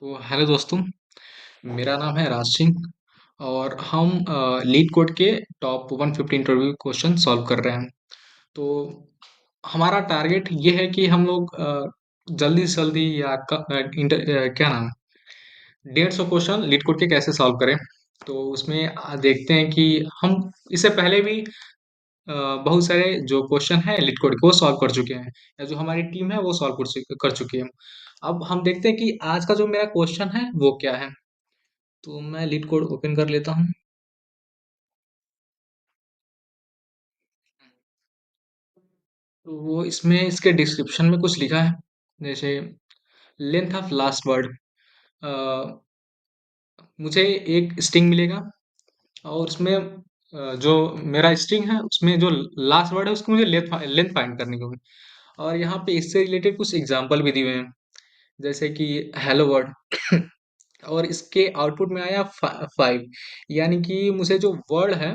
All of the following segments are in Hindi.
तो हेलो दोस्तों, मेरा नाम है राज सिंह और हम लीड कोड के टॉप 150 इंटरव्यू क्वेश्चन सॉल्व कर रहे हैं। तो हमारा टारगेट ये है कि हम लोग जल्दी से जल्दी या क्या नाम है 150 क्वेश्चन लीड कोड के कैसे सॉल्व करें। तो उसमें देखते हैं कि हम इससे पहले भी बहुत सारे जो क्वेश्चन है लीड कोड के वो सॉल्व कर चुके हैं या जो हमारी टीम है वो सॉल्व कर चुकी है। अब हम देखते हैं कि आज का जो मेरा क्वेश्चन है वो क्या है। तो मैं लीड कोड ओपन कर लेता हूँ। तो वो इसमें इसके डिस्क्रिप्शन में कुछ लिखा है, जैसे लेंथ ऑफ लास्ट वर्ड। मुझे एक स्ट्रिंग मिलेगा और उसमें जो मेरा स्ट्रिंग है उसमें जो लास्ट वर्ड है उसकी मुझे लेंथ फाइंड करनी होगी। और यहाँ पे इससे रिलेटेड कुछ एग्जांपल भी दिए हुए हैं, जैसे कि हेलो वर्ड और इसके आउटपुट में आया 5, यानी कि मुझे जो वर्ड है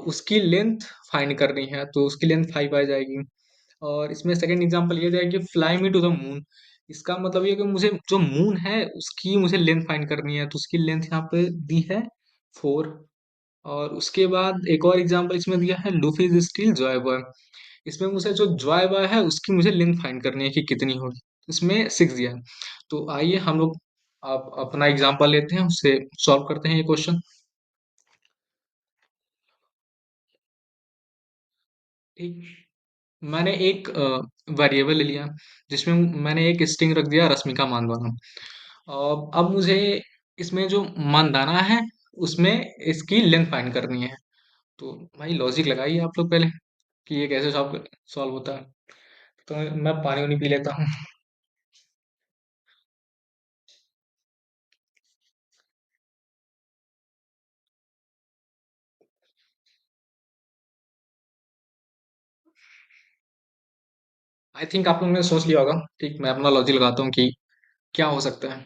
उसकी लेंथ फाइंड करनी है, तो उसकी लेंथ 5 आ जाएगी। और इसमें सेकंड एग्जांपल ये जाएगा कि fly me to the moon. इसका मतलब ये है कि मुझे जो मून है उसकी मुझे लेंथ फाइंड करनी है, तो उसकी लेंथ यहाँ पे दी है 4। और उसके बाद एक और एग्जांपल इसमें दिया है Luffy is still Joy boy. इसमें मुझे जो जॉय बॉय है उसकी मुझे लेंथ फाइंड करनी है कि कितनी होगी। इसमें 6 दिया है। तो आइए हम लोग आप अपना एग्जांपल लेते हैं, उससे सॉल्व करते हैं ये क्वेश्चन। ठीक, मैंने एक वेरिएबल ले लिया जिसमें मैंने एक स्ट्रिंग रख दिया रश्मिका मानवाना। अब मुझे इसमें जो मानदाना है उसमें इसकी लेंथ फाइंड करनी है। तो भाई लॉजिक लगाइए आप लोग पहले कि ये कैसे सॉल्व सॉल्व होता है। तो मैं पानी वानी पी लेता हूँ। आई थिंक आप लोगों ने सोच लिया होगा। ठीक, मैं अपना लॉजिक लगाता हूँ कि क्या हो सकता है।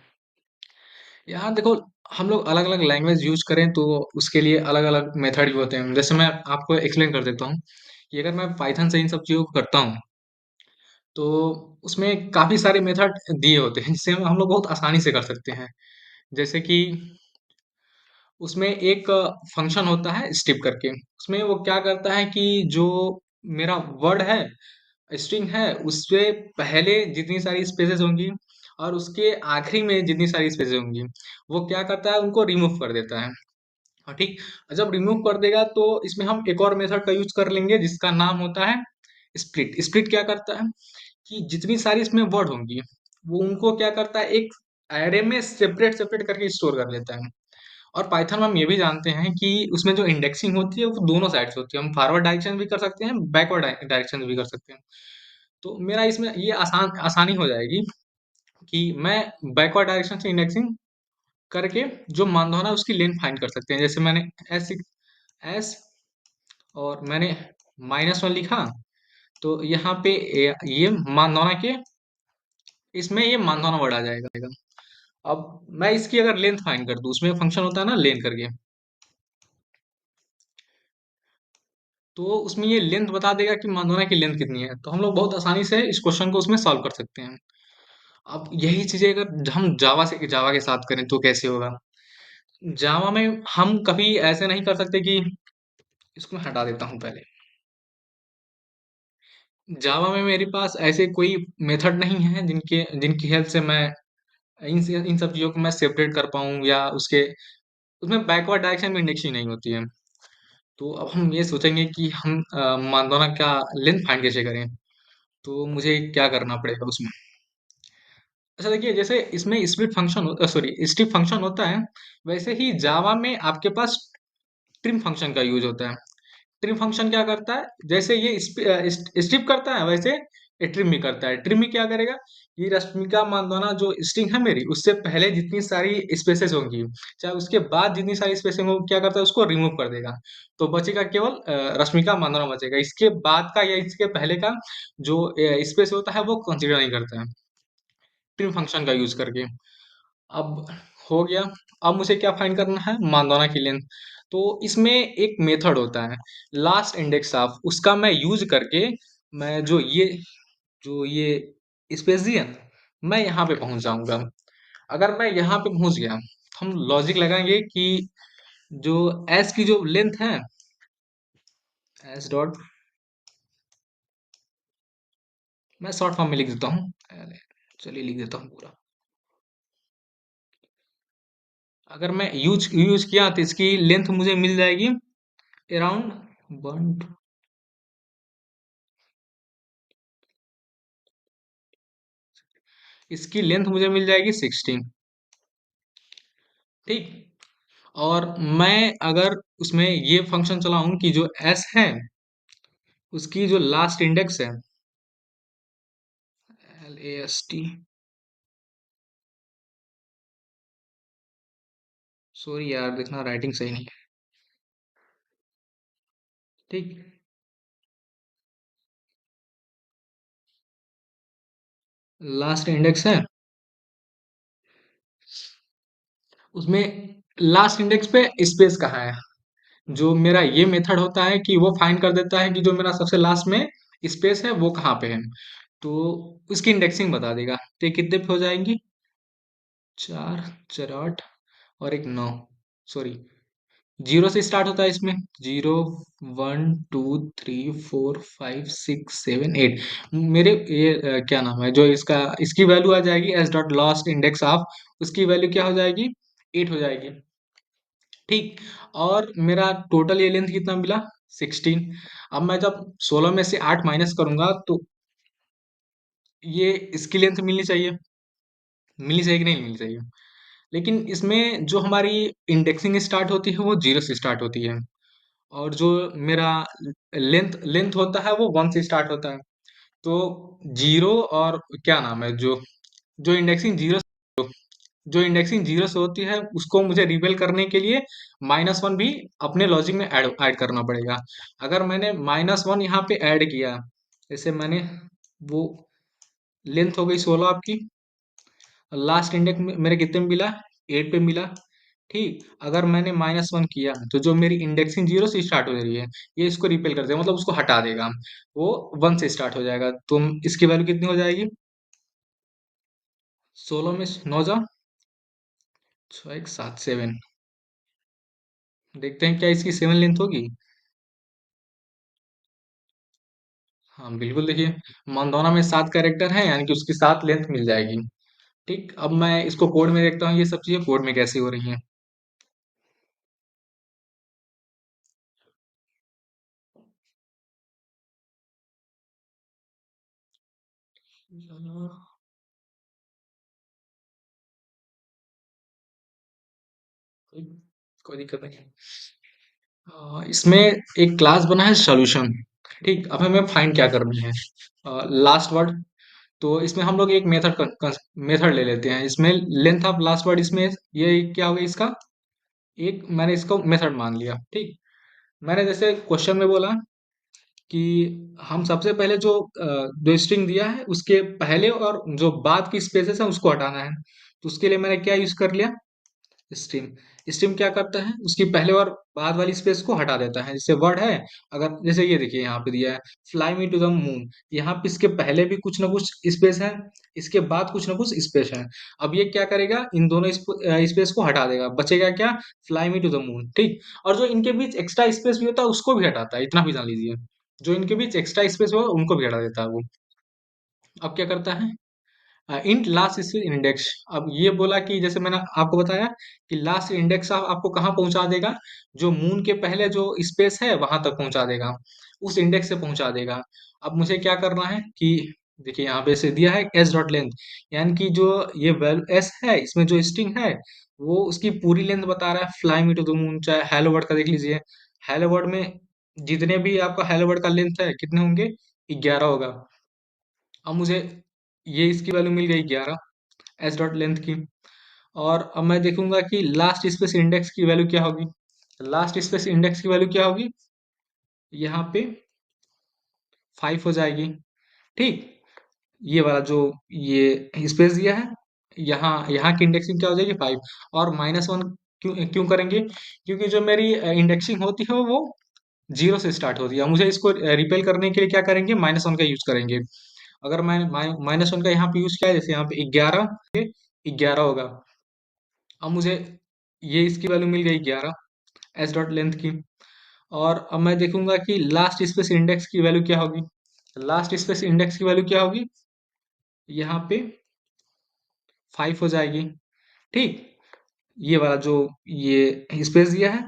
यहाँ देखो, हम लोग अलग अलग लैंग्वेज यूज करें तो उसके लिए अलग अलग मेथड भी होते हैं। जैसे मैं आपको एक्सप्लेन कर देता हूँ कि अगर मैं पाइथन से इन सब चीज़ों को करता हूँ तो उसमें काफ़ी सारे मेथड दिए होते हैं जिससे हम लोग बहुत आसानी से कर सकते हैं। जैसे कि उसमें एक फंक्शन होता है स्ट्रिप करके। उसमें वो क्या करता है कि जो मेरा वर्ड है, स्ट्रिंग है, उससे पहले जितनी सारी स्पेसेस होंगी और उसके आखिरी में जितनी सारी स्पेसेस होंगी, वो क्या करता है उनको रिमूव कर देता है। हाँ ठीक, जब रिमूव कर देगा तो इसमें हम एक और मेथड का यूज कर लेंगे जिसका नाम होता है स्प्लिट। स्प्लिट क्या करता है कि जितनी सारी इसमें वर्ड होंगी वो उनको क्या करता है एक एरे में सेपरेट सेपरेट करके स्टोर कर लेता है। और पाइथन में हम ये भी जानते हैं कि उसमें जो इंडेक्सिंग होती है वो दोनों साइड से होती है। हम फॉरवर्ड डायरेक्शन भी कर सकते हैं, बैकवर्ड डायरेक्शन भी कर सकते हैं। तो मेरा इसमें ये आसानी हो जाएगी कि मैं बैकवर्ड डायरेक्शन से इंडेक्सिंग करके जो मानदोना है उसकी लेंथ फाइंड कर सकते हैं। जैसे मैंने एस एस और मैंने -1 लिखा, तो यहाँ पे ये मानदोना के इसमें ये मानदोना वर्ड आ जाएगा। अब मैं इसकी अगर लेंथ फाइंड कर दूं, उसमें फंक्शन होता है ना लेंथ करके, तो उसमें ये लेंथ बता देगा कि मानदोना की लेंथ कितनी है। तो हम लोग बहुत आसानी से इस क्वेश्चन को उसमें सॉल्व कर सकते हैं। अब यही चीजें अगर हम जावा के साथ करें तो कैसे होगा। जावा में हम कभी ऐसे नहीं कर सकते कि इसको मैं हटा देता हूँ पहले। जावा में मेरे पास ऐसे कोई मेथड नहीं है जिनके जिनकी हेल्प से मैं इन सब चीजों को मैं सेपरेट कर पाऊँ, या उसके उसमें बैकवर्ड डायरेक्शन में इंडेक्सिंग नहीं होती है। तो अब हम ये सोचेंगे कि हम मानदोना का लेंथ फाइंड कैसे करें। तो मुझे क्या करना पड़ेगा उसमें। अच्छा देखिए, जैसे इसमें split function sorry strip function होता है, वैसे ही जावा में आपके पास ट्रिम फंक्शन का यूज होता है। ट्रिम फंक्शन क्या करता है, जैसे ये स्ट्रिप करता है वैसे ये ट्रिम भी करता है। ट्रिम में क्या करेगा, ये रश्मिका मंदाना जो स्ट्रिंग है मेरी, उससे पहले जितनी सारी स्पेसेस होंगी चाहे उसके बाद जितनी सारी स्पेसेस होंगी, क्या करता है उसको रिमूव कर देगा। तो बचेगा केवल रश्मिका मंदाना बचेगा। इसके बाद का या इसके पहले का जो स्पेस होता है वो कंसीडर नहीं करता है ट्रिम फंक्शन का यूज करके। अब हो गया। अब मुझे क्या फाइंड करना है, मानदोना की लेंथ। तो इसमें एक मेथड होता है लास्ट इंडेक्स ऑफ, उसका मैं यूज करके मैं जो ये स्पेस दिया मैं यहाँ पे पहुंच जाऊंगा। अगर मैं यहाँ पे पहुंच गया, हम लॉजिक लगाएंगे कि जो एस की जो लेंथ है, एस डॉट, मैं शॉर्ट फॉर्म में लिख देता हूँ, चलिए लिख देता हूँ पूरा। अगर मैं यूज यूज किया तो इसकी लेंथ मुझे मिल जाएगी अराउंड वन, इसकी लेंथ मुझे मिल जाएगी 16। ठीक। और मैं अगर उसमें ये फंक्शन चलाऊं कि जो एस है उसकी जो लास्ट इंडेक्स है, LAST, सॉरी यार देखना राइटिंग सही नहीं है। ठीक। लास्ट इंडेक्स है उसमें, लास्ट इंडेक्स पे स्पेस कहाँ है। जो मेरा ये मेथड होता है कि वो फाइंड कर देता है कि जो मेरा सबसे लास्ट में स्पेस है वो कहाँ पे है, तो उसकी इंडेक्सिंग बता देगा। तो ये कितने पे हो जाएंगी, चार, चार आठ, और एक नौ, सॉरी जीरो से स्टार्ट होता है इसमें, zero, one, two, three, four, five, six, seven, eight. मेरे ये क्या नाम है, जो इसका इसकी वैल्यू आ जाएगी S dot last index of, उसकी वैल्यू क्या हो जाएगी, एट हो जाएगी। ठीक। और मेरा टोटल ये लेंथ कितना मिला, 16। अब मैं जब 16 में से 8 माइनस करूंगा तो ये इसकी लेंथ मिलनी चाहिए, मिलनी चाहिए कि नहीं मिलनी चाहिए। लेकिन इसमें जो हमारी इंडेक्सिंग स्टार्ट होती है वो जीरो से स्टार्ट होती है, और जो मेरा लेंथ लेंथ होता है वो वन से स्टार्ट होता है। तो जीरो और क्या नाम है, जो जो इंडेक्सिंग जीरो जो इंडेक्सिंग जीरो से होती है उसको मुझे रिपेल करने के लिए माइनस वन भी अपने लॉजिक में ऐड ऐड करना पड़ेगा। अगर मैंने माइनस वन यहाँ पे ऐड किया, जैसे मैंने वो लेंथ हो गई 16 आपकी, लास्ट इंडेक्स मेरे कितने में मिला, एट पे मिला। ठीक। अगर मैंने माइनस वन किया तो जो मेरी इंडेक्सिंग जीरो से स्टार्ट हो रही है ये इसको रिपेल कर देगा, मतलब उसको हटा देगा, वो वन से स्टार्ट हो जाएगा। तो इसकी वैल्यू कितनी हो जाएगी, 16 में नौ जा, छः एक सात, सेवन। देखते हैं क्या इसकी सेवन लेंथ होगी। हाँ बिल्कुल, देखिए मंदोना में 7 कैरेक्टर है, यानी कि उसकी 7 लेंथ मिल जाएगी। ठीक। अब मैं इसको कोड में देखता हूँ ये सब चीजें कोड में कैसी हो रही हैं। कोई कोई दिक्कत नहीं है। इसमें एक क्लास बना है सॉल्यूशन। ठीक। अब हमें फाइंड क्या करनी है, लास्ट वर्ड। तो इसमें हम लोग एक मेथड मेथड ले लेते हैं, इसमें लेंथ ऑफ लास्ट वर्ड, इसमें ये क्या होगा इसका, एक मैंने इसको मेथड मान लिया। ठीक। मैंने जैसे क्वेश्चन में बोला कि हम सबसे पहले जो स्ट्रिंग दिया है उसके पहले और जो बाद की स्पेसेस है उसको हटाना है। तो उसके लिए मैंने क्या यूज कर लिया, स्ट्रीम। स्ट्रीम क्या करता है, उसकी पहले और बाद वाली स्पेस को हटा देता है। जैसे वर्ड है, अगर जैसे ये देखिए यहाँ पे दिया है fly me to the moon, यहाँ पे इसके पहले भी कुछ ना कुछ स्पेस है, इसके बाद कुछ ना कुछ स्पेस है। अब ये क्या करेगा, इन दोनों स्पेस को हटा देगा, बचेगा क्या, fly me to the moon. ठीक। और जो इनके बीच एक्स्ट्रा स्पेस भी होता है उसको भी हटाता है, इतना भी जान लीजिए। जो इनके बीच एक्स्ट्रा स्पेस हो उनको भी हटा देता है वो। अब क्या करता है, इंट लास्ट इंडेक्स। अब ये बोला कि जैसे मैंने आपको बताया कि लास्ट इंडेक्स आपको कहाँ पहुंचा देगा, जो मून के पहले जो स्पेस है वहां तक पहुंचा देगा, उस इंडेक्स से पहुंचा देगा। अब मुझे क्या करना है कि देखिए यहाँ पे से दिया है एस डॉट लेंथ, यानी कि जो ये वैल्यू एस है इसमें जो स्ट्रिंग है वो उसकी पूरी लेंथ बता रहा है, fly me to the moon. चाहे हेलो वर्ड का देख लीजिए, हेलो वर्ड में जितने भी आपका हेलो वर्ड का लेंथ है कितने होंगे, 11 होगा। अब मुझे ये इसकी वैल्यू मिल गई 11 एस डॉट लेंथ की। और अब मैं देखूंगा कि लास्ट स्पेस इंडेक्स की वैल्यू क्या होगी। लास्ट स्पेस इंडेक्स की वैल्यू क्या होगी, यहाँ पे 5 हो जाएगी। ठीक। ये वाला जो ये स्पेस दिया है, यहाँ यहाँ की इंडेक्सिंग क्या हो जाएगी, 5। और माइनस वन क्यों क्यों करेंगे, क्योंकि जो मेरी इंडेक्सिंग होती है वो जीरो से स्टार्ट होती है। मुझे इसको रिपेल करने के लिए क्या करेंगे, माइनस वन का यूज करेंगे। अगर मैं माइनस वन का यहाँ पे यूज किया है, जैसे यहाँ पे 11 11 होगा, अब मुझे ये इसकी वैल्यू मिल गई 11 एस डॉट लेंथ की। और अब मैं देखूंगा कि लास्ट स्पेस इंडेक्स की वैल्यू क्या होगी। लास्ट स्पेस इंडेक्स की वैल्यू क्या होगी, यहाँ पे 5 हो जाएगी। ठीक, ये वाला जो ये स्पेस दिया है,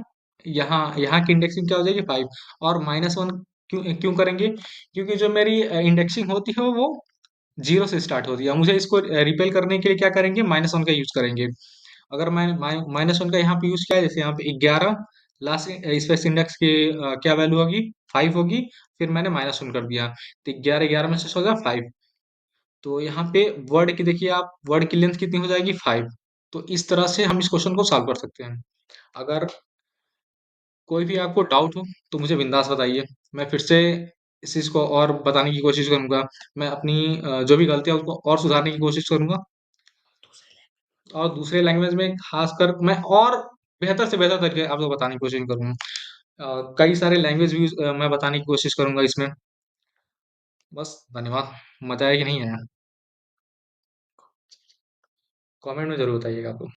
यहाँ यहाँ की इंडेक्सिंग क्या हो जाएगी 5। और -1 क्यों क्यों करेंगे, क्योंकि जो मेरी इंडेक्सिंग होती है वो 0 से स्टार्ट होती है। मुझे इसको रिपेल करने के लिए क्या करेंगे, -1 का यूज करेंगे। अगर मैं -1 का यहाँ पे यूज किया, जैसे यहाँ पे 11, लास्ट स्पेस इंडेक्स की क्या वैल्यू होगी, 5 होगी। फिर मैंने -1 कर दिया, तो 11 11 में से हो गया 5। तो यहाँ पे वर्ड की देखिए आप, वर्ड की लेंथ कितनी हो जाएगी 5। तो इस तरह से हम इस क्वेश्चन को सॉल्व कर सकते हैं। अगर कोई भी आपको डाउट हो तो मुझे बिंदास बताइए, मैं फिर से इस चीज को और बताने की कोशिश करूंगा। मैं अपनी जो भी गलतियां उसको और सुधारने की कोशिश करूंगा। और दूसरे लैंग्वेज में खासकर मैं और बेहतर से बेहतर तरीके आपको बताने की कोशिश करूंगा। कई सारे लैंग्वेज भी मैं बताने की कोशिश करूंगा इसमें। बस धन्यवाद। मजा आया कि नहीं आया, कमेंट में जरूर बताइएगा आप लोग।